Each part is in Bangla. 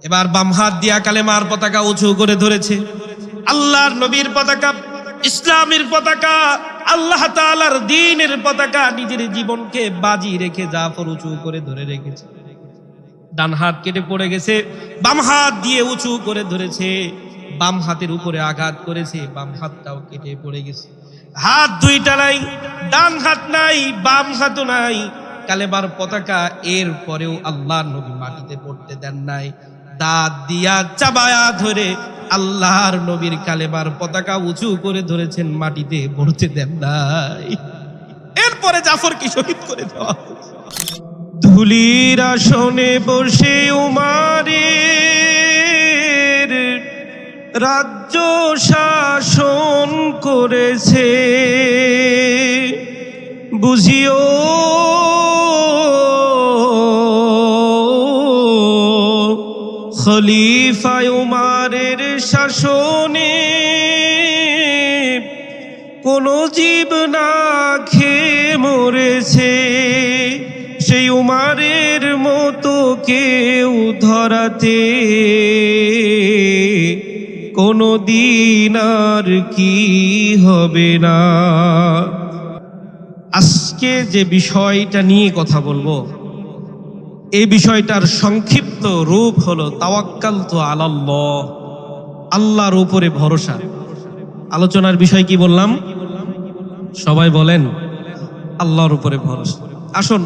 এবার বাম হাত দিয়া কালেমার পতাকা উঁচু করে ধরেছে। আল্লাহর নবীর পতাকা, ইসলামের পতাকা, আল্লাহ তাআলার দ্বীনের পতাকা, নিজের জীবনকে বাজি রেখে জাফর উঁচু করে ধরে রেখেছে। ডান হাত কেটে পড়ে গেছে, বাম হাত দিয়ে উঁচু করে ধরেছে, বাম হাতের উপরে আঘাত করেছে, বাম হাতটাও কেটে পড়ে গেছে। হাত দুইটা নাই, ডান হাত নাই, বাম হাতও নাই, কালেমার পতাকা। এর পরেও আল্লাহর নবী মাটিতে পড়তে দেন নাই, দাঁত দিয়া চাবায়া ধরে আল্লাহর নবীর কালেমার পতাকা উঁচু করে ধরেছেন, মাটিতে পড়তে দেন নাই। এরপরে জাফরকে শহীদ করে দেওয়া হয়েছে। ধুলির আসনে বসে উমারের রাজ্য শাসন করেছে, বুঝিও খলিফা উমারের শাসনে কোন জীব না খেয়ে মরেছে, সেই উমারের মতো কেউ ধরাতে কোনো দিন আর কি হবে না। আজকে যে বিষয়টা নিয়ে কথা বলবো, এই বিষয়টার সংক্ষিপ্ত রূপ হলো তাওয়াক্কালতু আলাল্লাহ, আল্লাহর উপরে ভরসা। আলোচনার বিষয় কি বললাম? সবাই বলেন, আল্লাহর উপরে ভরসা। আসুন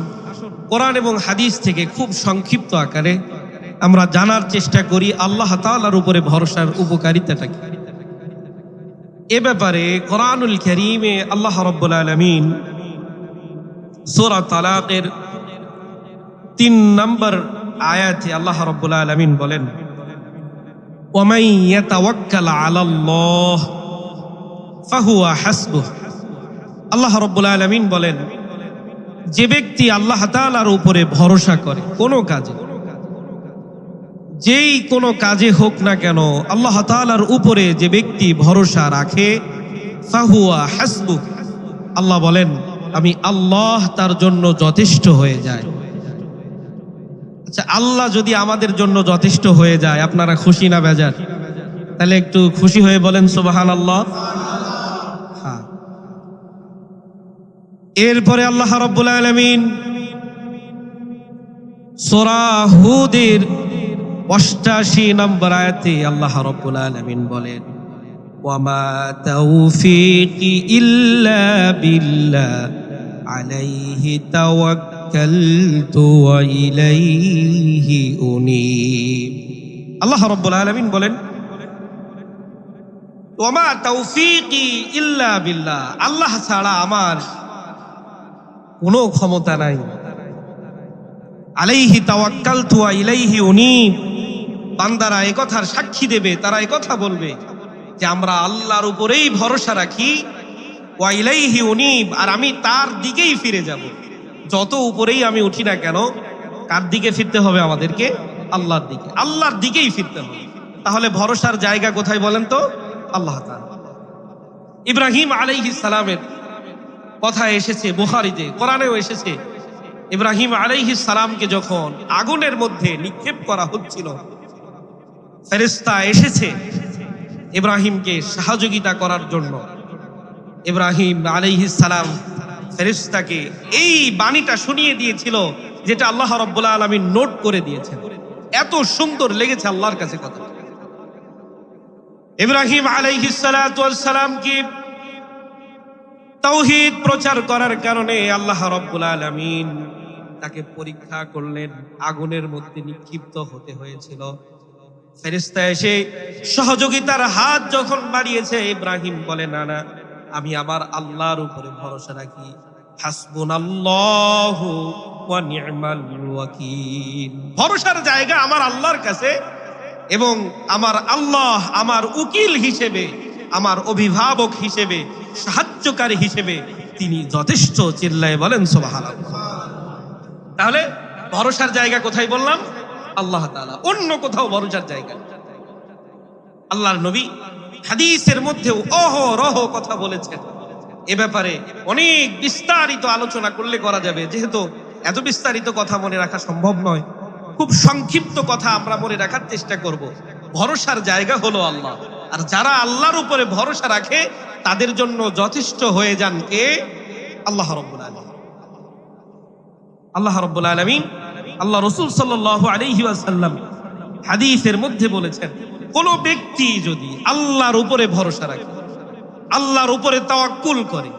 কোরআন এবং হাদিস থেকে খুব সংক্ষিপ্ত আকারে আমরা জানার চেষ্টা করি আল্লাহ তাআলার উপরে ভরসার উপকারিতাটা কি। এ ব্যাপারে কোরআনুল কারীমে আল্লাহ রাব্বুল আলামিন সূরা তালাকের ৩ নম্বর আয়াতে আল্লাহ রাব্বুল আলামিন বলেন, ওয়া মান ইয়াতাওয়াক্কাল আলাল্লাহ ফাহুয়া হাসবুহ। আল্লাহ রাব্বুল আলামিন বলেন, যে ব্যক্তি আল্লাহ তাআলার উপরে ভরসা করে কোনো কাজে, যেই কোনো কাজে হোক না কেন, আল্লাহ তাআলার উপরে যে ব্যক্তি ভরসা রাখে, ফাহুয়া হাসবুহ, আল্লাহ বলেন আমি আল্লাহ তার জন্য যথেষ্ট হয়ে যায়। আচ্ছা, আল্লাহ যদি আমাদের জন্য যথেষ্ট হয়ে যায়, আপনারা খুশি না বেজার? তাহলে একটু খুশি হয়ে বলেন সুবহানাল্লাহ। হ্যাঁ, এরপরে আল্লাহ রাব্বুল আলামিন সূরা হুদের ৮৮ নম্বর আয়াতে আল্লাহ রাব্বুল আলামিন বলেন, ওয়া মা তাওফীকি ইল্লা বিল্লাহ আলাইহি তাওয়াক্কালতু ওয়া ইলাইহি উনীব। আল্লাহ রাব্বুল আলামিন বলেন, ওয়া মা তাওফীকি ইল্লা বিল্লাহ, আল্লাহ ছাড়া আমার কোনো ক্ষমতা নাই। আলাইহি তাওয়াক্কালতু ওয়া ইলাইহি উনীব, বান্দারা এই কথার সাক্ষী দেবে, তারা এই কথা বলবে যে আমরা আল্লাহর উপরেই ভরসা রাখি, ওয়া ইলাইহি উনীব, আর আমি তার দিকেই ফিরে যাব। যত উপরেই আমি উঠি না কেন, কার দিকে ফিরতে হবে আমাদেরকে? আল্লাহর দিকে, আল্লাহর দিকেই ফিরতে হবে। তাহলে ভরসার জায়গা কোথায় বলেন তো? আল্লাহ তাআলা। ইব্রাহিম আলাইহিস সালামের কথা এসেছে বুখারীতে, কোরআনেও এসেছে। ইব্রাহিম আলাইহিস সালামকে যখন আগুনের মধ্যে নিক্ষেপ করা হচ্ছিল, ফেরেশতা এসেছে ইব্রাহিমকে সহযোগিতা করার জন্য। ইব্রাহিম আলাইহিস সালাম ফেরেশতাকে এই বাণীটা শুনিয়ে দিয়েছিল, যেটা আল্লাহ রাব্বুল আলামিন নোট করে দিয়েছেন। এত সুন্দর লেগেছে আল্লাহর কাছে কথা। ইব্রাহিম আলাইহিস সালাতু ওয়াস সালাম কি তাওহীদ প্রচার করার কারণে আল্লাহ রাব্বুল আলামিন তাকে পরীক্ষা করলেন, আগুনের মধ্যে নিক্ষিপ্ত হতে হয়েছিল। ফেরেশতা এসে সহযোগিতার হাত যখন বাড়িয়েছে, ইব্রাহিম বলে না না, আমি আমার আল্লাহর উপরে ভরসা রাখি, হাসবুনাল্লাহু ওয়া নি'মাল ওয়াকিল। ভরসার জায়গা আমার আল্লাহর কাছে, এবং আমার আল্লাহ আমার উকিল হিসেবে, আমার অভিভাবক হিসেবে, সাহায্যকারী হিসেবে তিনি যথেষ্ট। চিল্লায়ে বলেন সুবহানাল্লাহ। তাহলে ভরসার জায়গা কোথায় বললাম? আল্লাহ তাআলা, অন্য কোথাও ভরসার জায়গা। আল্লাহর নবী হাদিসের মধ্যেও অহরহ কথা বলেছেন এ ব্যাপারে। অনেক বিস্তারিত আলোচনা করলে করা যাবে, যেহেতু এত বিস্তারিত কথা মনে রাখা সম্ভব নয়। খুব সংক্ষিপ্ত কথা আমরা মনে রাখার চেষ্টা করব। ভরসার জায়গা হলো আল্লাহ, আর যারা আল্লাহর উপরে ভরসা রাখে তাদের জন্য যথেষ্ট হয়ে যান কে? আল্লাহ রাব্বুল আলামিন। আল্লাহ রাব্বুল আলামিন, আল্লাহ রাসূল সাল্লাল্লাহু আলাইহি ওয়াসাল্লাম হাদিসের মধ্যে বলেছেন, কোন ব্যক্তি যদি আল্লাহর উপরে ভরসা রাখে, আল্লাহর উপরে তাওয়াক্কুল করে,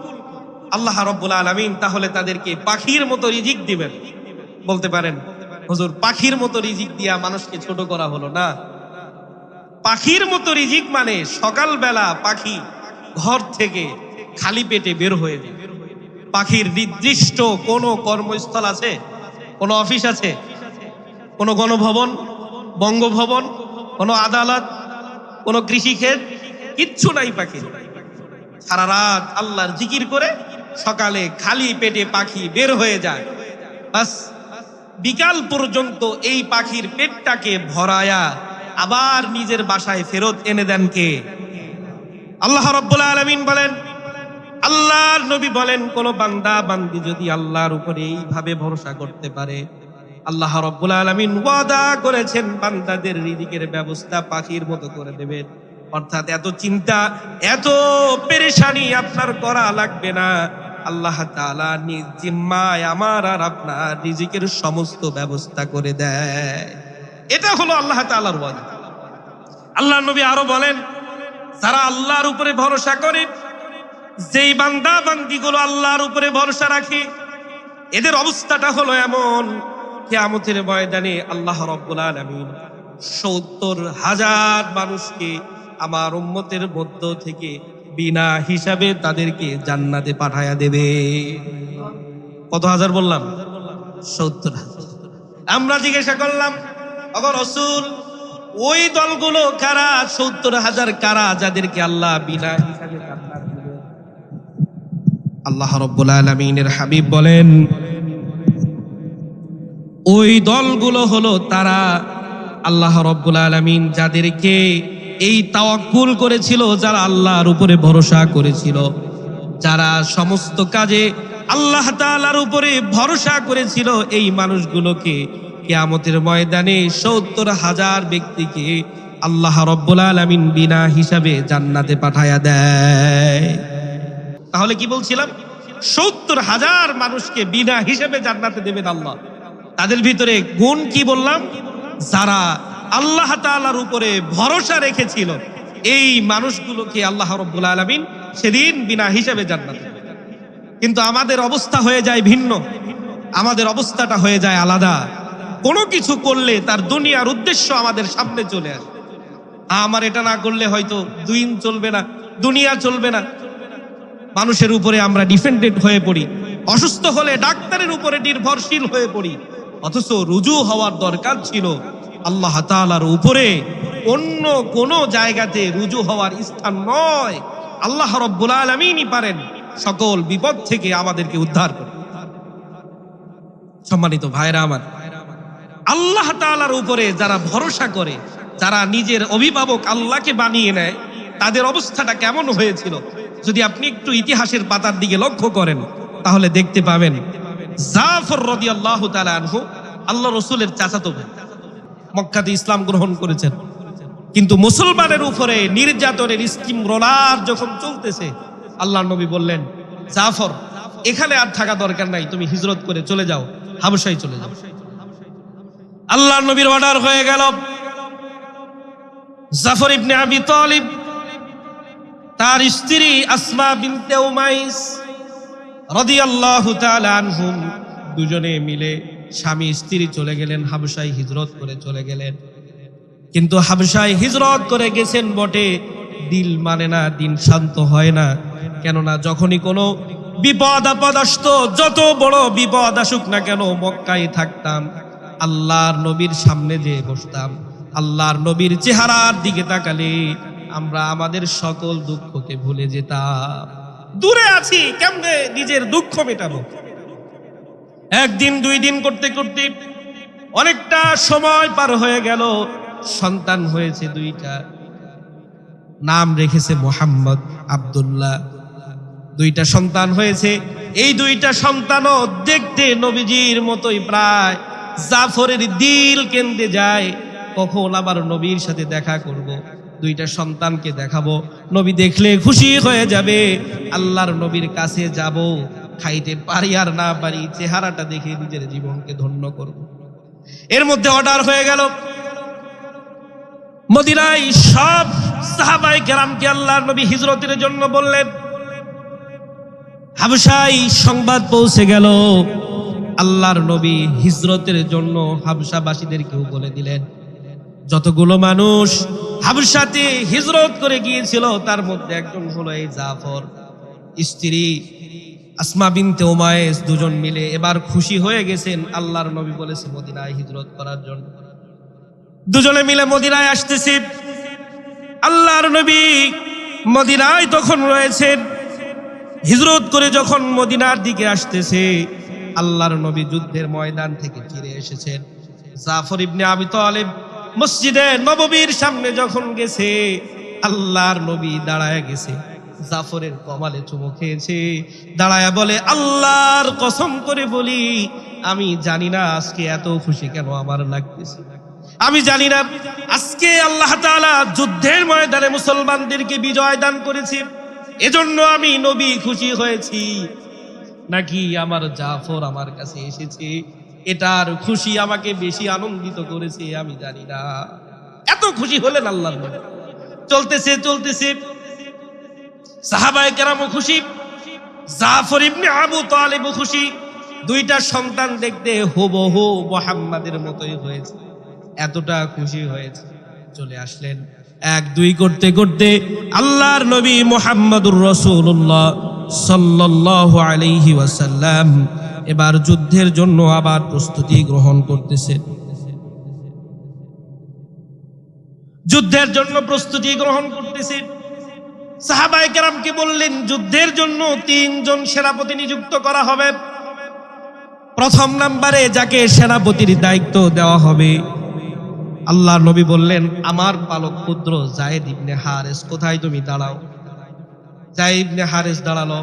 আল্লাহ রাব্বুল আলামিন তাহলে তাদেরকে পাখির মতো রিজিক দিবেন। বলতে পারেন, হুজুর পাখির মতো রিজিক দিয়া মানুষকে ছোট করা হলো না। পাখির মতো রিজিক মানে সকালবেলা পাখি ঘর থেকে খালি পেটে বের হয়ে যায়। পাখির নির্দিষ্ট কোন কর্মস্থল আছে? কোন অফিস আছে? কোন গণভবন, বঙ্গভবন, কোন আদালত, কোন কৃষিক্ষেত? কিচ্ছু নাই পাখির। সারা রাত আল্লাহর জিকির করে সকালে খালি পেটে পাখি বের হয়ে যায়। বাস বিকাল পর্যন্ত এই পাখির পেটটাকে ভরায়া আবার নিজের বাসায় ফেরত এনে দেন কে? আল্লাহ রাব্বুল আলামিন বলেন, আল্লাহর নবী বলেন, কোন বান্দা বান্দি যদি আল্লাহর উপরে এইভাবে ভরসা করতে পারে, আল্লাহ রাব্বুল আলামিন ওয়াদা করেছেন বান্দাদের রিজিকের ব্যবস্থা পাখির মতো করে দেবেন। অর্থাৎ এত চিন্তা, এত পেরেশানি আপনার করা লাগবে না। আল্লাহ তাআলা নিজ জিম্মায় আমার আর আপনার রিজিকের সমস্ত ব্যবস্থা করে দেয়। এটা হলো আল্লাহ তাআলার ওয়াদা। আল্লাহর নবী আরো বলেন, যারা আল্লাহর উপরে ভরসা করে, যেই বান্দা বান্দিগুলো আল্লাহর উপরে ভরসা রাখে, এদের অবস্থাটা হলো এমন, কিয়ামতের ময়দানে আল্লাহ রাব্বুল আলামিন ৭০,০০০ মানুষকে আমার উম্মতের মধ্য থেকে বিনা হিসাবে তাদেরকে জান্নাতে পাঠায়া দেবে। কত হাজার বললাম? ৭০,০০০। আমরা জিজ্ঞাসা করলাম, ওগো রাসূল, ওই দলগুলো কারা? ৭০,০০০ কারা যাদেরকে আল্লাহ বিনা হিসাবে জান্নাত দিবে? আল্লাহ রাব্বুল আলামিনের হাবিব বলেন, ওই দলগুলো হলো তারা, আল্লাহ রাব্বুল আলামিন যাদেরকে এই তাওয়াক্কুল করেছিল, যারা আল্লাহর উপরে ভরসা করেছিল, যারা সমস্ত কাজে আল্লাহ তাআলার উপরে ভরসা করেছিল, এই মানুষগুলোকে কিয়ামতের ময়দানে ৭০,০০০ ব্যক্তিকে আল্লাহ রাব্বুল আলামিন বিনা হিসাবে জান্নাতে পাঠায়া দেয়। তাহলে কি বলছিলাম? ৭০,০০০ মানুষকে বিনা হিসাবে জান্নাতে দেবেন আল্লাহ। তাদের ভিতরে গুণ কি বললাম? যারা আল্লাহ তাআলার উপরে ভরসা রেখেছিল, এই মানুষগুলোকে আল্লাহ রাব্বুল আলামিন সেদিন বিনা হিসাবে জান্নাত দেবেন। কিন্তু আমাদের অবস্থা হয়ে যায় ভিন্ন, আমাদের অবস্থাটা হয়ে যায় আলাদা। কোনো কিছু করলে তার দুনিয়ার উদ্দেশ্য আমাদের সামনে চলে আসে। আমার এটা না করলে হয়তো দিন চলবে না, দুনিয়া চলবে না। মানুষের উপরে আমরা ডিপেন্ডেন্ট হয়ে পড়ি, অসুস্থ হলে ডাক্তারের উপরে নির্ভরশীল হয়ে পড়ি। অথচ রুজু হওয়ার দরকার ছিল আল্লাহ তাআলার উপরে, অন্য কোন জায়গাতে রুজু হওয়ার স্থান নয়। আল্লাহ রাব্বুল আলামিনই পারেন সকল বিপদ থেকে আমাদেরকে উদ্ধার করতে। সম্মানিত ভাইরা আমার, আল্লাহ তাআলার উপরে যারা ভরসা করে, যারা নিজের অভিভাবক আল্লাহকে বানিয়ে নেয়, তাদের অবস্থাটা কেমন হয়েছিল যদি আপনি একটু ইতিহাসের পাতার দিকে লক্ষ্য করেন, তাহলে দেখতে পাবেন জাফর রাদিয়াল্লাহু তাআলা আনহু আল্লাহ রাসূলের চাচাতো ভাই, মক্কাতে ইসলাম গ্রহণ করেছেন। কিন্তু মুসলমানের উপরে নির্যাতনের স্কিম রোলার যখন চলতেছে, আল্লাহর নবী বললেন, জাফর এখানে আর থাকা দরকার নাই, তুমি হিজরত করে চলে যাও, হাবশায় চলে যাও। আল্লাহর নবীর অর্ডার হয়ে গেল। জাফর ইবনে আবি তালিব তার স্ত্রী আসমা বিনতে উমাইস রাদিয়াল্লাহু তাআলা আনহুম দুজনে মিলে স্বামী স্ত্রী চলে গেলেন হাবশায়, হিজরত করে চলে গেলেন। কিন্তু হাবশায় হিজরত করে গেছেন বটে, দিল মানে না, দিন শান্ত হয় না। কেননা যখনই কোনো বিপদ আপদ আসতো, যত বড় বিপদ আসুক না কেন, মক্কায় থাকতাম, আল্লাহর নবীর সামনে যেয়ে বসতাম। আল্লাহর নবীর চেহারার দিকে তাকালে আমরা আমাদের সকল দুঃখকে ভুলে যেতাম। দূরে আছি, কেমনে নিজের দুঃখ মেটাবো? একদিন দুই দিন করতে করতে অনেকটা সময় পার হয়ে গেল। সন্তান হয়েছে দুইটা, নাম রেখেছে মুহাম্মদ, আব্দুল্লাহ। দুইটা সন্তান হয়েছে। এই দুইটা সন্তানও দেখতে নবীজির মতোই, প্রায় জাফরের দিল কেঁদে যায়, কখন আবার নবীর সাথে দেখা করব, দুইটা সন্তানকে দেখাবো, নবী দেখলে খুশি হয়ে যাবে, আল্লাহর নবীর কাছে যাব, খাইতে পারি আর না পারি, চেহারাটা দেখে নিজের জীবনকে ধন্য করব। এর মধ্যে অর্ডার হয়ে গেল, মদিনায় সব সাহাবায়ে কেরামকে আল্লাহর নবী হিজরতের জন্য বললেন। হাবশায় সংবাদ পৌঁছে গেল, আল্লাহর নবী হিজরতের জন্য হাবশাবাসীদেরকেও বলে দিলেন। যতগুলো মানুষ হাবশাতে হিজরত করে গিয়েছিল তার মধ্যে একজন হলো এই জাফর, স্ত্রী আসমা বিনতে উমাইস, দুজন মিলে এবার খুশি হয়ে গেছেন। আল্লাহর নবী বলেছে মদিনায় হিজরত করার জন্য, দুজনে মিলে মদিনায় আসতেছে। আল্লাহর নবী মদিনায় তখন রয়েছেন, হিজরত করে যখন মদিনার দিকে আসতেছে, আল্লাহর নবী যুদ্ধের ময়দান থেকে ফিরে এসেছেন। জাফর ইবনে আবি তালিব মসজিদে নববীর সামনে যখন গেছে, আল্লাহর নবী দাঁড়ায় গেছে, জাফরের কপালে চুমু খেয়েছে, দাঁড়ায় বলে, আল্লাহর কসম করে বলি, আমি জানি না আজকে এত খুশি কেন আমার লাগতেছে, আমি জানি না আজকে আল্লাহ তাআলা যুদ্ধের ময়দানে মুসলমানদেরকে বিজয় দান করেছে, এজন্য আমি নবী খুশি হয়েছি, নাকি আমার জাফর আমার কাছে এসেছে এটার খুশি আমাকে বেশি আনন্দিত করেছে, আমি জানি না। এত খুশি হলেন আল্লাহর নবী। চলতেছে চলতেছে, সাহাবায়ে কেরামও খুশি, জাফর ইবনে আবু তালিবও খুশি, দুইটা সন্তান দেখতে হুবহু মুহাম্মাদের মতোই হয়েছে, এতটা খুশি হয়েছে। চলে আসলেন, এক দুই করতে করতে আল্লাহর নবী মুহাম্মদুর রাসূলুল্লাহ সাল্লাল্লাহু আলাইহি ওয়াসাল্লাম এবার যুদ্ধের জন্য আবার প্রস্তুতি গ্রহণ করতেছেন। যুদ্ধের জন্য প্রস্তুতি গ্রহণ করতেছেন। সাহাবায়ে কেরামকে বললেন, যুদ্ধের জন্য 3 জন সেনাপতি নিযুক্ত করা হবে। প্রথম নম্বরে যাকে সেনাপতির দায়িত্ব দেওয়া হবে, আল্লাহর নবী বললেন, আমার পালক পুত্র যায়েদ ইবনে হারেস, কোথায় তুমি দাঁড়াও। যায়েদ ইবনে হারেস দাঁড়ালো।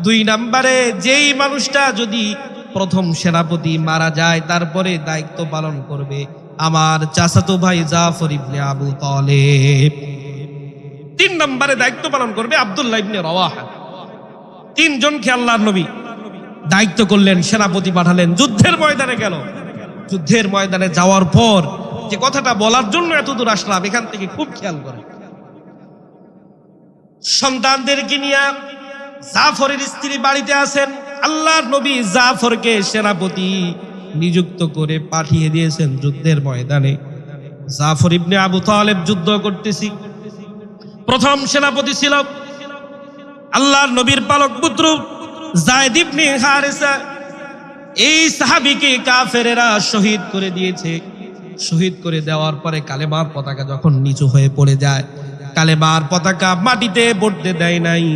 2 নম্বরে যেই মানুষটা যদি প্রথম সেনাপতি মারা যায় তারপরে দায়িত্ব পালন করবে আমার চাচাতো ভাই জাফর ইবনে আবু তালিব। 3 নম্বরে দায়িত্ব পালন করবে আব্দুল্লাহ ইবনে রাওয়াহা। 3 জনকে আল্লাহর নবী দায়িত্ব করলেন, সেনাপতি পাঠালেন, যুদ্ধের ময়দানে গেল। যুদ্ধের ময়দানে যাওয়ার পর যে কথাটা বলার জন্য এত দূর আসলাম, এখান থেকে খুব খেয়াল করে। সন্তানদেরকে নিয়ে জাফরের স্ত্রী বাড়িতে আছেন, আল্লাহর নবী জাফরকে সেনাপতি নিযুক্ত করে পাঠিয়ে দিয়েছেন যুদ্ধের ময়দানে। জাফর ইবনে আবু তালিব যুদ্ধ করতেছি, প্রথম সেনাপতি ছিল আল্লাহর নবীর পালক পুত্র যায়েদ ইবনে হারেসা। এই সাহাবীকে কাফেরেরা শহীদ করে দিয়েছে। শহীদ করে দেওয়ার পরে কালেমার পতাকা যখন নিচু হয়ে পড়ে যায়, কালেমার পতাকা মাটিতে পড়তে দেয় নাই।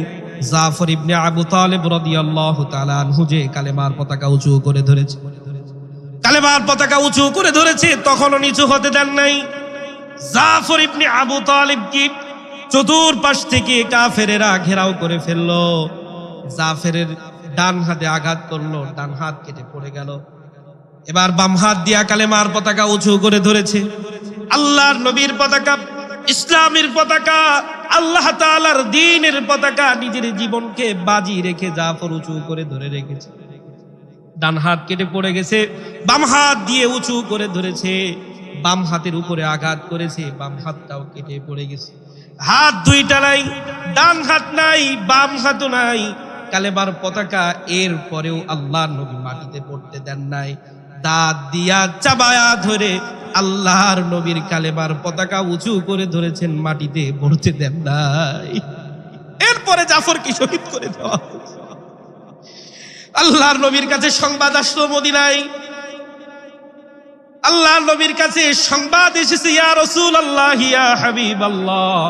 জাফর ইবনে আবু তালিব রাদিয়াল্লাহু তাআলা আনহু যে কালেমার পতাকা উঁচু করে ধরেছে, কালেমার পতাকা উঁচু করে ধরেছে, তখনও নিচু হতে দেন নাই। জাফর ইবনে আবু তালিব কি চতুর্পাশ থেকে কাফেরেরা ঘেরাও করে ফেললো। জাফরের ডান হাতে আঘাত করলো, ডান হাত কেটে পড়ে গেল। এবার বাম হাত দিয়া কালেমার পতাকা উঁচু করে ধরেছে। আল্লাহর নবীর পতাকা, ইসলামের পতাকা, আল্লাহ তাআলার দ্বীনের পতাকা, নিজের জীবনকে বাজি রেখে জাফর উঁচু করে ধরে রেখেছে। ডান হাত কেটে পড়ে গেছে, বাম হাত দিয়ে উঁচু করে ধরেছে, বাম হাতের উপরে আঘাত করেছে, বাম হাতটাও কেটে পড়ে গেছে। হাত দুইটা নাই, ডান হাত নাই, বাম হাতও নাই, কালেমার পতাকা এর পরেও আল্লাহর নবী মাটিতে পড়তে দেন নাই। দাঁত দিয়া চাবায়া ধরে আল্লাহর নবীর কালেমার পতাকা উঁচু করে ধরেছেন, মাটিতে পড়তে দেন নাই। এরপরে জাফরকে শহীদ করে দেওয়া হয়েছে। আল্লাহর নবীর কাছে সংবাদ আসলো মদিনায়, আল্লাহর নবীর কাছে সংবাদ এসেছে, ইয়া রাসূলুল্লাহ, ইয়া হাবিবাল্লাহ,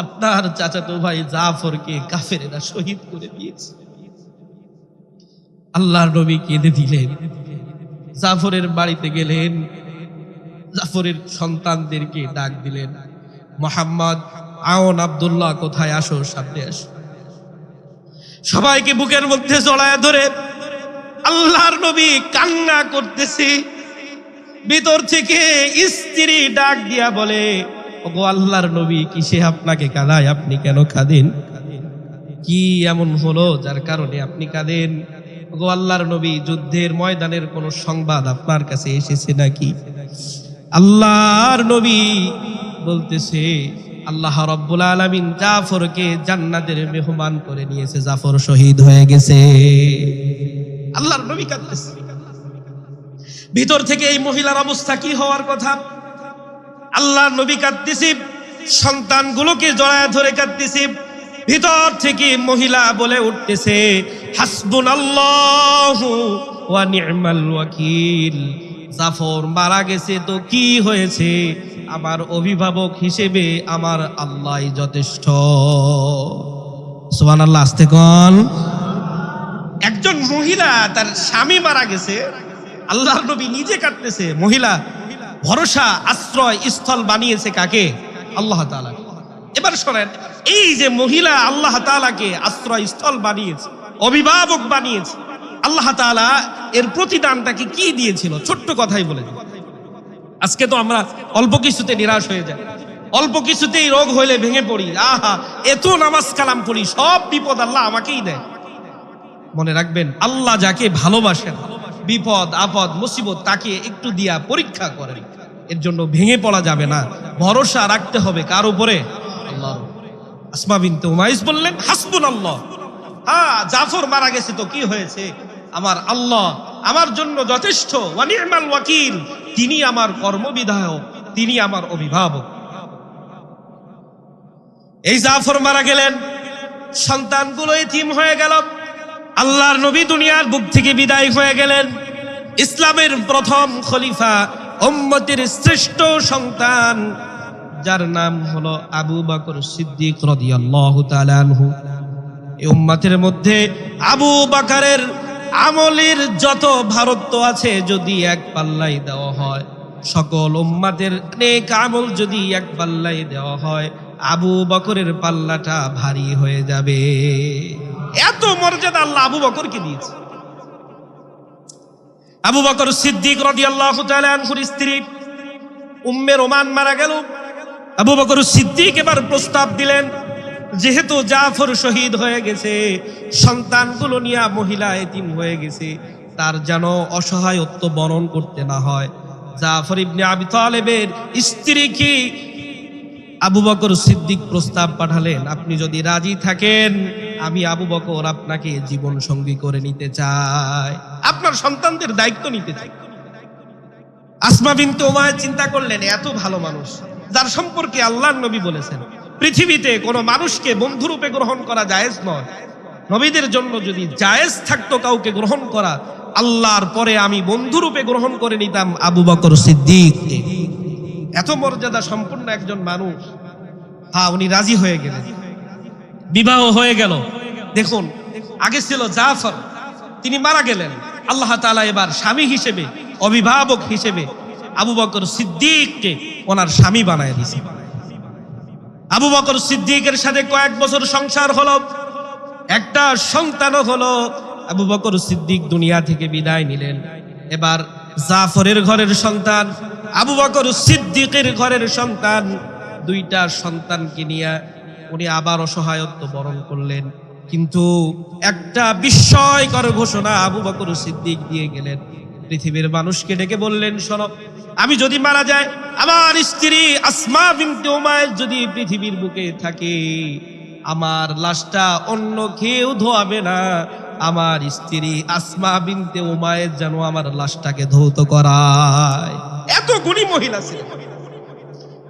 আপনার চাচাতো ভাই জাফরকে কাফেরেরা শহীদ করে দিয়েছে। আল্লাহর নবী কেঁদে দিলেন। জাফরের বাড়িতে গেলেন, জাফরের সন্তানদেরকে ডাক দিলেন, মুহাম্মদ, আওন, আব্দুল্লাহ, কোথায়, আসো, সামনে আসো। সবাইকে বুকের মধ্যে জড়ায় ধরে আল্লাহর নবী কান্না করতেছে, ভিতর থেকে স্ত্রী ডাক দিয়া বলে, ওগো আল্লাহর নবী, কিসে আপনাকে কাঁদায়? আপনি কেন কাঁদেন? কি এমন হলো যার কারণে আপনি কাঁদেন? ওগো আল্লাহর নবী, যুদ্ধের ময়দানের কোন সংবাদ আপনার কাছে এসেছে নাকি? আল্লাহর নবী বলতেছে, আল্লাহ রাব্বুল আলামিন জাফরকে জান্নাতের মেহমান করে নিয়েছে, জাফর শহীদ হয়ে গেছে। আল্লাহর নবী কাঁদতেছে। ভিতর থেকে এই মহিলার অবস্থা কি হওয়ার কথা? আল্লাহর নবী কাঁদতেছে, সন্তানগুলোকে জড়ায় ধরে কাঁদতেছে। ভিতর থেকে মহিলা বলে উঠতেছে, হাসবুনাল্লাহু ওয়া নি'মাল ওয়াকিল। জাফর মারা গেছে তো কি হয়েছে, আমার অভিভাবক হিসেবে আমার আল্লাহই যথেষ্ট। সুবহানাল্লাহ, আস্তে কোন। একজন মহিলা, তার স্বামী মারা গেছে, আল্লাহর নবী নিজে কাঁদতেছে। মহিলা ভরসা আশ্রয় স্থল বানিয়েছে কাকে? আল্লাহ তাআলা। এবার শোনেন, এই যে মহিলা আল্লাহ তাআলাকে আশ্রয় স্থল বানিয়েছে, অভিভাবক বানিয়েছে, আল্লাহ তাআলা এর প্রতিদানটাকে কি দিয়েছিল? ছোট্ট কথাই বলে দিই। আজকে তো আমরা অল্প কিছুতে নিরাশ হয়ে যাই, অল্প কিছুতেই রোগ হইলে ভেঙে পড়ি। আহা, এত নামাজ কালাম পড়ি, সব বিপদ আল্লাহ আমাকেই দেয়। মনে রাখবেন, আল্লাহ যাকে ভালোবাসেন, বিপদ আপদ মুসিবত তাকে একটু দিয়া পরীক্ষা করেন। এর জন্য ভেঙে পড়া যাবে না, ভরসা রাখতে হবে কার উপরে? আল্লাহর। আসমা বিনতে উমাইস বললেন, হাসবুনাল্লাহ। হ্যাঁ, জাফর মারা গেছে তো কি হয়েছে, আমার আল্লাহ আমার জন্য যথেষ্ট। ওয়া নি'মাল ওয়াকিল, তিনি আমার কর্মবিধায়ক, তিনি আমার অভিভাবক। এই জাফর মারা গেলেন, সন্তানগুলো এতিম হয়ে গেল। আল্লাহর নবী দুনিয়ার বুক থেকে বিদায় হয়ে গেলেন। ইসলামের প্রথম খলিফা, উম্মতের শ্রেষ্ঠ সন্তান, যার নাম হলো আবু বকর সিদ্দিক রাদিয়াল্লাহু তাআলা আনহু। এই উম্মতের মধ্যে আবু বকরের আমলের যত ভারত্ব আছে, যদি এক পাল্লাই দেওয়া হয়, সকল উম্মতের নেক আমল যদি এক পাল্লাই দেওয়া হয়, আবু বকরের পাল্লাটা ভারী হয়ে যাবে। এত মর্যাদা আল্লাহ আবু বকরকে দিয়েছে। আবু বকর সিদ্দিক রাদিয়াল্লাহু তাআলা আনহুর স্ত্রী উম্মে রোমান মারা গেল। আবু বকর সিদ্দিক এবার প্রস্তাব দিলেন, যেহেতু জাফর শহীদ হয়ে গেছে, সন্তানগুলো নিয়ে মহিলা এতিম হয়ে গেছে, তার যেন অসহায়ত্ব বরণ করতে না হয়। জাফর ইবনে আবি তালেবের স্ত্রীকে আবু বকর সিদ্দিক প্রস্তাব পাঠালেন, আপনি যদি রাজি থাকেন, আমি আবু বকর আপনাকে জীবন সঙ্গী করে নিতে চাই, আপনার সন্তানদের দায়িত্ব নিতে চাই। আসমা বিনতে উমাইয়া চিন্তা করলেন, এত ভালো মানুষ, যার সম্পর্কে আল্লাহর নবী বলেছেন পৃথিবীতে কোনো মানুষকে বন্ধুরূপে গ্রহণ করা জায়েজ নয়। নবীদের জন্য যদি জায়েজ থাকতো কাউকে গ্রহণ করা, আল্লাহর পরে আমি বন্ধুরূপে গ্রহণ করে নিতাম আবু বকর সিদ্দিককে। এত মর্যাদা সম্পন্ন একজন মানুষ। হ্যাঁ, উনি রাজি হয়ে গেলেন, বিবাহ হয়ে গেল। দেখুন, আগে ছিল জাফর, তিনি মারা গেলেন, আল্লাহ তাআলা এবার স্বামী হিসেবে, অভিভাবক হিসেবে আবু বকর সিদ্দিককে ওনার স্বামী বানায় দিয়েছে। আবু বকর সিদ্দিকের সাথে কয়েক বছর সংসার হলো, একটা সন্তানও হলো। আবু বকর সিদ্দিক দুনিয়া থেকে বিদায় নিলেন। এবার জাফরের ঘরের সন্তান, আবু বকর সিদ্দিকের ঘরের সন্তান, দুইটা সন্তানকে নিয়ে উনি আবার অসহায়ত্ব বরণ করলেন। কিন্তু একটা বিস্ময়কর ঘোষণা আবু বকর সিদ্দিক দিয়ে গেলেন। পৃথিবীর মানুষকে ডেকে বললেন, শোনো, আমি যদি মারা যাই, আমার স্ত্রী আসমা বিনতে উমাইয়া যদি পৃথিবীর বুকে থাকে, আমার লাশটা অন্য কেউ ধোয়াবে না, আমার স্ত্রী আসমা বিনতে উমাইয়া যেন আমার লাশটাকে ধৌত করায়। এত গুণী মহিলা ছিলেন।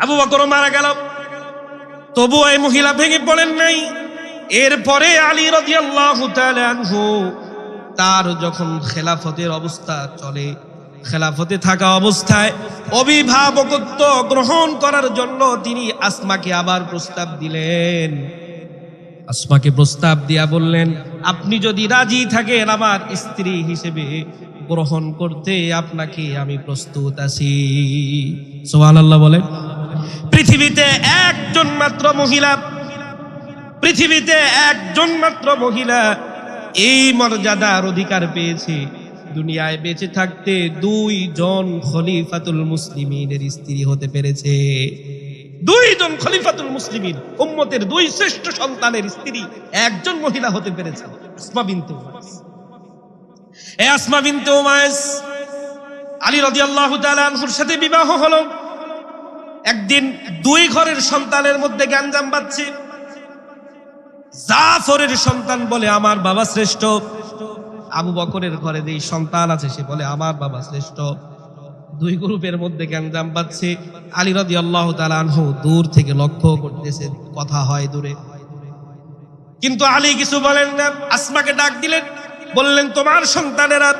আবু বকর মারা গেল, তবু এই মহিলা ভেঙে পড়েন নাই। এরপরে আলী রাদিয়াল্লাহু তাআলা আনহু, তার যখন খেলাফতের অবস্থা চলে, খেলাফতে থাকা অবস্থায় অভিভাবকত্ব গ্রহণ করার জন্য তিনি আসমাকে আবার প্রস্তাব দিলেন। আসমাকে প্রস্তাব দিয়া বললেন, আপনি যদি রাজি থাকেন আমার স্ত্রী হিসেবে গ্রহণ করতে, আপনাকে আমি প্রস্তুত আছি। সুবহানাল্লাহ বলেন। পৃথিবীতে একজন মাত্র মহিলা, পৃথিবীতে একজন মাত্র মহিলা এই মর্যাদার অধিকার পেয়েছে। দুনিয়ায় বেঁচে থাকতে 2 জন খলিফাতুল মুসলিমিনের স্ত্রী হতে পেরেছে। 2 জন খলিফাতুল মুসলিমিন, উম্মতের 2 শ্রেষ্ঠ সন্তানের স্ত্রী একজন মহিলা হতে পেরেছে, আসমা বিনতে উমাইস। এই আসমা বিনতে উমাইস আলী রাদিয়াল্লাহু তাআলা আনহুর সাথে বিবাহ হলো। একদিন 2 ঘরের সন্তানের মধ্যে গ্যাঞ্জাম বাজছে। জাফরের সন্তান বলে আমার বাবা শ্রেষ্ঠ, আবু বকরের ঘরে যেই সন্তান আছে সে বলে আমার বাবা শ্রেষ্ঠ। 2 গ্রুপের মধ্যে গ্যাঞ্জাম বাজছে। আলী রাদিয়াল্লাহু তাআলা আনহু দূর থেকে লক্ষ্য করতেছে, কথা হয় দূরে, কিন্তু আলী কিছু বলেন না। আসমাকে ডাক দিলেন, বললেন তোমার সন্তানেরা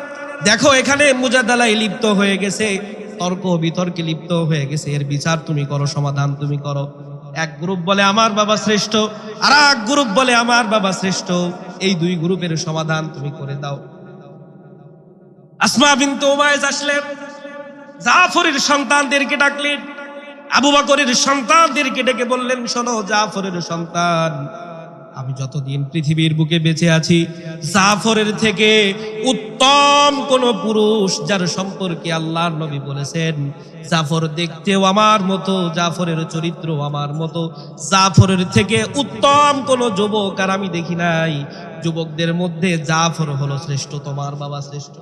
দেখো এখানে মুজাদালায় লিপ্ত হয়ে গেছে, তর্ক বিতর্কে লিপ্ত হয়ে গেছে, এর বিচার তুমি করো, সমাধান তুমি করো। এক গ্রুপ বলে আমার বাবা শ্রেষ্ঠ, আর এক গ্রুপ বলে আমার বাবা শ্রেষ্ঠ, এই 2 গ্রুপের সমাধান তুমি করে দাও। আসমা বিনতে উমাইস আসলেন, জাফরের সন্তানদেরকে ডাকলেন, আবু বকরের সন্তানদেরকে ডেকে বললেন শোনো জাফরের সন্তান, আমি যতদিন পৃথিবীর বুকে বেঁচে আছি জাফরের থেকে উত্তম কোন পুরুষ যার সম্পর্কে আল্লাহর নবী বলেছেন জাফর দেখতেও আমার মতো, জাফরের চরিত্র আমার মতো, জাফরের থেকে উত্তম কোন যুবক আর আমি দেখি নাই। যুবকদের মধ্যে জাফর হলো শ্রেষ্ঠ, তোমার বাবা শ্রেষ্ঠ।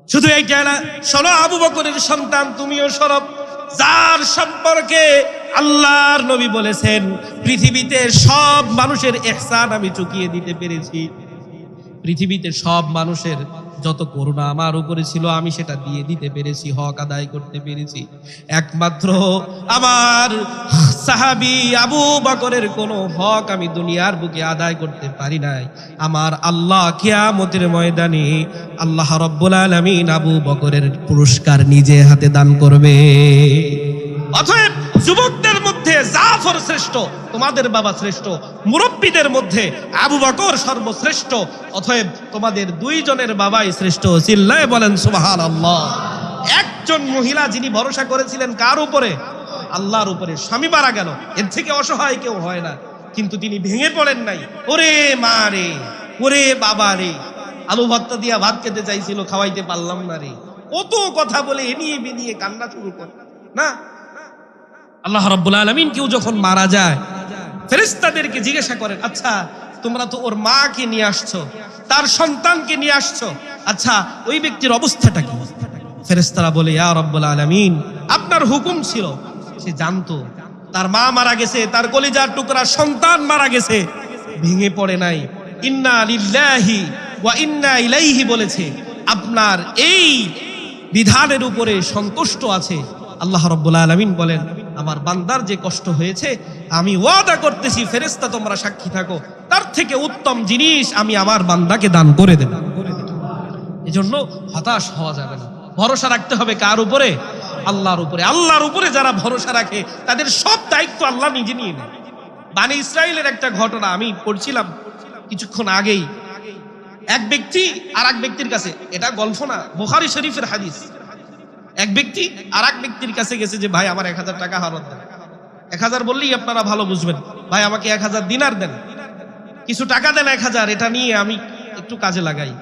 শুধু এইটা না, শোনো আবু বকরের সন্তান তুমিও শোনো, যার সম্পর্কে আল্লাহর নবী বলেছেন পৃথিবীতে সব মানুষের ইহসান আমি চুকিয়ে দিতে পেরেছি, পৃথিবীতে সব মানুষের যত করুণা আমার উপরে ছিল আমি সেটা দিয়ে দিতে পেরেছি, হক আদায় করতে পেরেছি। একমাত্র আমার সাহাবী আবু বকরের কোনো হক আমি দুনিয়ার বুকে আদায় করতে পারি নাই। আমার আল্লাহ কিয়ামতের ময়দানে আল্লাহ রাব্বুল আলামিন আবু বকরের পুরস্কার নিজে হাতে দান করবে। অতএব যুবকদের মধ্যে জাফর শ্রেষ্ঠ, তোমাদের বাবা শ্রেষ্ঠ, মুরব্বীদের মধ্যে আবু বকর সর্বশ্রেষ্ঠ, অতএব তোমাদের 2 জনের বাবাই শ্রেষ্ঠ। চিল্লায়ে বলেন সুবহানাল্লাহ। একজন মহিলা যিনি ভরসা করেছিলেন কার উপরে? আল্লাহর উপরে, স্বামী মারা গেল, এর থেকে অসহায় কেউ হয় না, কিন্তু তিনি ভেঙে পড়েন নাই। ওরে মা রে, ওরে বাবা রে, আলু ভর্তা দিয়া ভাত খেতে চাইছিল, খাওয়াইতে পারলাম না রে, কত কথা বলে এনিয়ে বেনিয়ে কান্না শুরু করে না। আল্লাহ রাব্বুল আলামিন কেউ যখন মারা যায় ফেরেশতাদেরকে জিজ্ঞাসা করেন, আচ্ছা তোমরা তো ওর মাকে নিয়ে আসছো, তার সন্তানকে নিয়ে আসছো, আচ্ছা ওই ব্যক্তির অবস্থাটা কি? ফেরেশতারা বলে ইয়া রাব্বুল আলামিন আপনার হুকুম ছিল, সে জানতো তার মা মারা গেছে, তার কলিজার টুকরা সন্তান মারা গেছে, ভেঙে পড়ে নাই, ইন্না লিল্লাহি ওয়া ইন্না ইলাইহি বলেছে, আপনার এই বিধানের উপরে সন্তুষ্ট আছে। আল্লাহ রাব্বুল আলামিন বলেন আমার বান্দার যে কষ্ট হয়েছে আমি ওয়াদা করতেছি ফেরেশতা তোমরা সাক্ষী থাকো, তার থেকে উত্তম জিনিস আমি আমার বান্দাকে দান করে দেব। এজন্য হতাশ হওয়া যাবে না, ভরসা রাখতে হবে কার উপরে? আল্লাহর উপরে। আল্লাহর উপরে যারা ভরসা রাখে তাদের সব দায়িত্ব আল্লাহ নিজে নিয়ে নেয়। বনী ইসরাইলের একটা ঘটনা আমি পড়ছিলাম কিছুক্ষণ আগেই, এক ব্যক্তি আর এক ব্যক্তির কাছে, এটা গল্প না, বুখারী শরীফের হাদিস, এক ব্যক্তি আর এক ব্যক্তির কাছে গেছে যে ভাই আমার 1000 টাকা হারত দেন। 1000 বললেই আপনারা ভালো বুঝবেন, ভাই আমাকে 1000 দিনার দেন, কিছু টাকা দেন 1000, এটা নিয়ে আমি একটু কাজে লাগাই।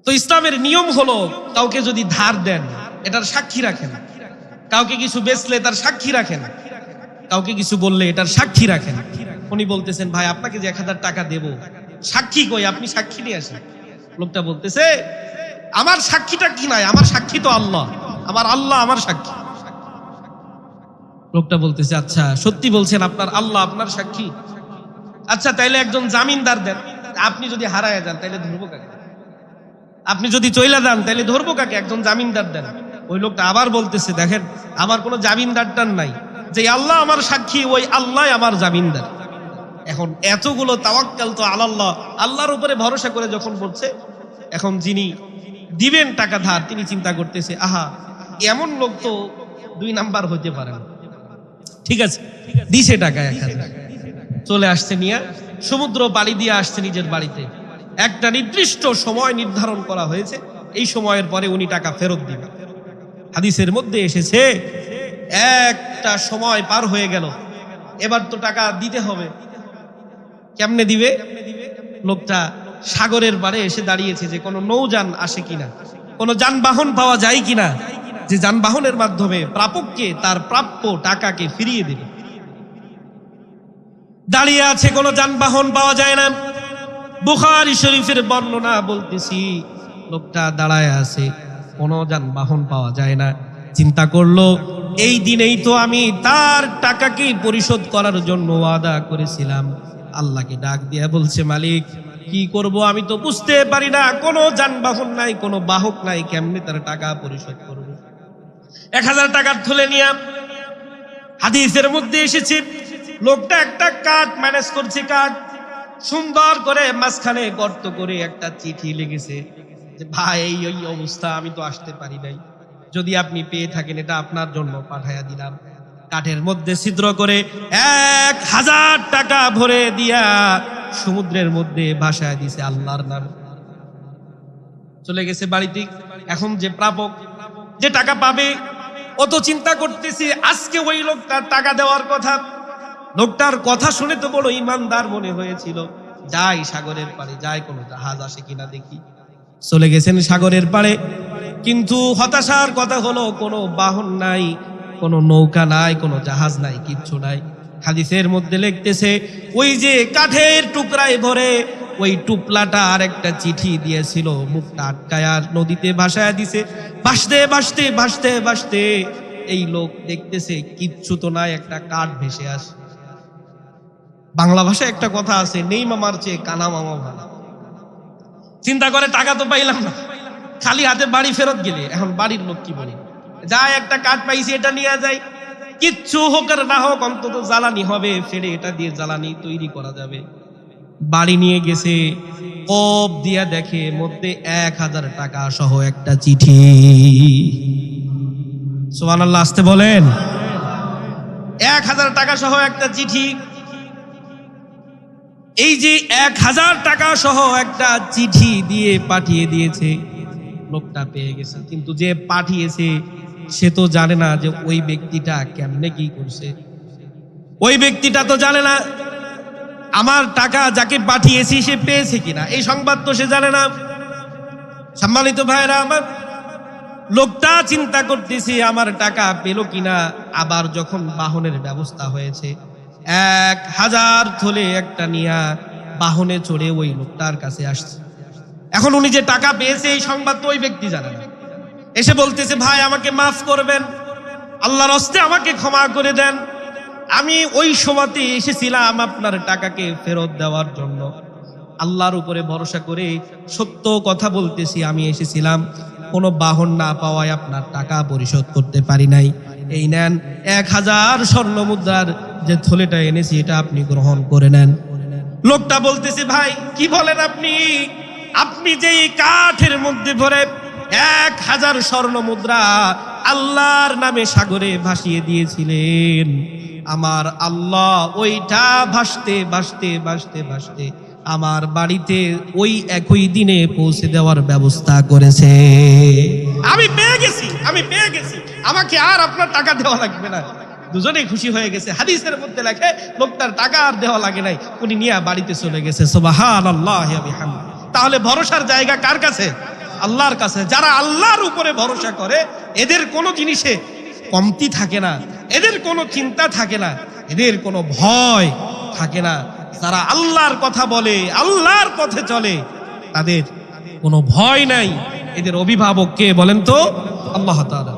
তো ইসলামের নিয়ম হলো কাউকে যদি ধার দেন এটার সাক্ষী রাখেন, কাউকে কিছু বেচলে তার সাক্ষী রাখেন, কাউকে কিছু বললে এটার সাক্ষী রাখেন। উনি বলতেছেন ভাই আপনাকে যে 1000 টাকা দেব, সাক্ষী কই? আপনি সাক্ষী নিয়ে আসেন। লোকটা বলতেছে আমার সাক্ষীটা কি নাই, আমার সাক্ষী তো আল্লাহ, আমার আল্লাহ আমার সাক্ষী। লোকটা বলতেছে আচ্ছা সত্যি বলছেন আপনার আল্লাহ আপনার সাক্ষী, আচ্ছা তাইলে একজন জামিনদার দেন, আপনি যদি হারায় যান তাইলে ধরবো কাকে? আপনি যদি চইলা যান তাইলে ধরবো কাকে? একজন জামিনদার দেন। ওই লোকটা আবার বলতেছে দেখেন আমার কোনো জামিনদারটার নাই, যে আল্লাহ আমার সাক্ষী ওই আল্লাহ আমার জামিনদার। এখন এতগুলো তাওয়াক্কাল তো আলাল্লাহ, আল্লাহর উপরে ভরসা করে যখন বলছে, এখন যিনি দিবেন টাকা ধার তিনি চিন্তা করতেছে আহা এমন লোক তো 2 নাম্বার হতে পারে না, ঠিক আছে দিছে টাকা 1000, চলে আসছে নিয়ে সমুদ্র পাড়ি দিয়ে আসছে নিজের বাড়িতে। একটা নির্দিষ্ট সময় নির্ধারণ করা হয়েছে, এই সময়ের পরে উনি টাকা ফেরত দিবেন। হাদিসের মধ্যে এসেছে একটা সময় পার হয়ে গেল, এবার তো টাকা দিতে হবে, কেমনে দিবে? লোকটা সাগরের পাড়ে এসে দাঁড়িয়েছে যে কোনো নৌযান আসে কিনা, কোনো যানবাহন পাওয়া যায় কিনা, যে যানবাহনের মাধ্যমে প্রাপককে তার প্রাপ্য টাকাকে ফিরিয়ে দেবে। দাঁড়িয়ে আছে, কোনো যানবাহন পাওয়া যায় না। বুখারী শরীফের বর্ণনা বলতেছি, লোকটা দাঁড়ায় আছে, কোনো যানবাহন পাওয়া যায় না। চিন্তা করলো, এই দিনেই তো আমি তার টাকাকে পরিশোধ করার জন্য ওয়াদা করেছিলাম। আল্লাহকে ডাক দিয়ে বলছে, মালিক কি করব, আমি তো বুঝতে পারি না, কোনো যানবাহন নাই, কোনো বাহক নাই, কেমনে তার টাকা পরিশোধ করব। 1000 টাকার থলে নিয়ে, হাদিসের মধ্যে এসেছে, লোকটা একটা কাঠ ম্যানেজ করছে, কাঠ সুন্দর করে মাঝখানে গর্ত করে একটা চিঠি লিখেছে যে ভাই এই অবস্থা, আমি তো আসতে পারি নাই, যদি আপনি পেয়ে থাকেন এটা আপনার জন্য পাঠাইয়া দিলাম। কাঠের মধ্যে ছিদ্র করে 1000 টাকা ভরে দিয়া সমুদ্রের মধ্যে ভাসায় দিছে আল্লাহর নামে। চলে গেছে বাড়িতে। এখন যে প্রাপক, যে টাকা পাবে, ও তো চিন্তা করতেছে আজকে ওই লোকটার টাকা দেওয়ার কথা। লোকটার কথা শুনে তো বড় ইমানদার মনে হয়েছিল, যাই সাগরের পাড়ে, যাই কোনো জাহাজ আসে কিনা দেখি। চলে গেছেন সাগরের পাড়ে, কিন্তু হতাশার কথা হলো কোনো বাহন নাই, কোনো নৌকা নাই, কোনো জাহাজ নাই, কিচ্ছু নাই। হাদিসের মধ্যে লিখতেছে, ওই যে কাঠের টুকরায় ভরে ওই টুপলাটা আর একটা চিঠি দিয়েছিল, মুখটা আটকায়া নদীতে ভাসায় দিছে। ভাসতে ভাসতে ভাসতে ভাসতে এই লোক দেখতেছে কিচ্ছু তো নাই, একটা কাঠ ভেসে আসে। বাংলা ভাষায় একটা কথা আছে, নেই মামার চেয়ে কানা মামা ভালো। চিন্তা করে টাকা তো পাইলাম না, খালি হাতে বাড়ি ফেরত গেলে এখন বাড়ির লোক কি বলে, যাই একটা কাঠ পাইছি এটা নিয়ে যাই, কিচ্ছু হোক আর না হোক অন্তত জ্বালানি হবে, ফেরে এটা দিয়ে জ্বালানি তৈরি করা যাবে। বাড়ি নিয়ে গেছে, কপ দিয়া দেখে মধ্যে 1000 টাকা সহ একটা চিঠি। সুবহানাল্লাহ, আসতে বলেন। 1000 টাকা সহ একটা চিঠি। এই যে 1000 টাকা সহ একটা চিঠি দিয়ে পাঠিয়ে দিয়েছে, লোকটা পেয়ে গেছে, কিন্তু যে পাঠিয়েছে সে তো জানে না যে ওই ব্যক্তিটা কেমনে কি করছে। ওই ব্যক্তিটা তো জানে না আমার টাকা যাকে পাঠিয়েছি সে পেয়েছে কিনা, এই সংবাদ তো সে জানে না। সম্মানিত ভাইরা আমার, লোকটা চিন্তা করতেছে আমার টাকা পেল কিনা। আবার যখন বাহনের ব্যবস্থা হয়েছে, 1000 থলে একটা নিয়া বাহনে চড়ে ওই লোকটার কাছে আসছে। এখন উনি যে টাকা পেয়েছে এই সংবাদ তো ওই ব্যক্তি জানে না। এসে বলতেছে, ভাই আমাকে মাফ করবেন, আল্লাহর হস্তে আমাকে ক্ষমা করে দেন, আমি ওই সময়তে এসেছিলাম আপনার টাকাকে ফেরত দেওয়ার জন্য। আল্লাহর উপরে ভরসা করে সত্য কথা বলতেছি, আমি এসেছিলাম, কোনো বাহন না পাওয়ায় আপনার টাকা পরিশোধ করতে পারি নাই। এই নেন 1000 স্বর্ণ মুদ্রার যে থলেটা এনেছি, এটা আপনি গ্রহণ করে নেন। লোকটা বলতেছে, ভাই কি বলেন আপনি? আপনি যে কাঠের মধ্যে ভরে 1000 স্বর্ণ মুদ্রা আল্লাহর নামে সাগরে ভাসিয়ে দিয়েছিলেন, আমার আল্লাহ ওইটা ভাসতে ভাসতে ভাসতে ভাসতে আমার বাড়িতে ওই একই দিনে পৌঁছে দেওয়ার ব্যবস্থা করেছে। আমি পেয়ে গেছি, আমি পেয়ে গেছি, আমাকে আর আপনার টাকা দেওয়া লাগবে না। দুজনেই খুশি হয়ে গেছে। হাদিসের মধ্যে লেখে লোকটার টাকা আর দেওয়া লাগে নাই, উনি নিয়ে বাড়িতে চলে গেছে। সুবহানাল্লাহি ওয়া বিহামদিহি। তাহলে ভরসার জায়গা কার কাছে? আল্লাহর কাছে। যারা আল্লাহর উপরে ভরসা করে এদের কোনো জিনিসে কমতি থাকে না, এদের কোনো চিন্তা থাকে না, এদের কোনো ভয় থাকে না। যারা আল্লাহর কথা বলে, আল্লাহর পথে চলে, তাদের কোনো ভয় নাই। এদের অভিভাবক কে বলেন তো? আল্লাহ তাআলা।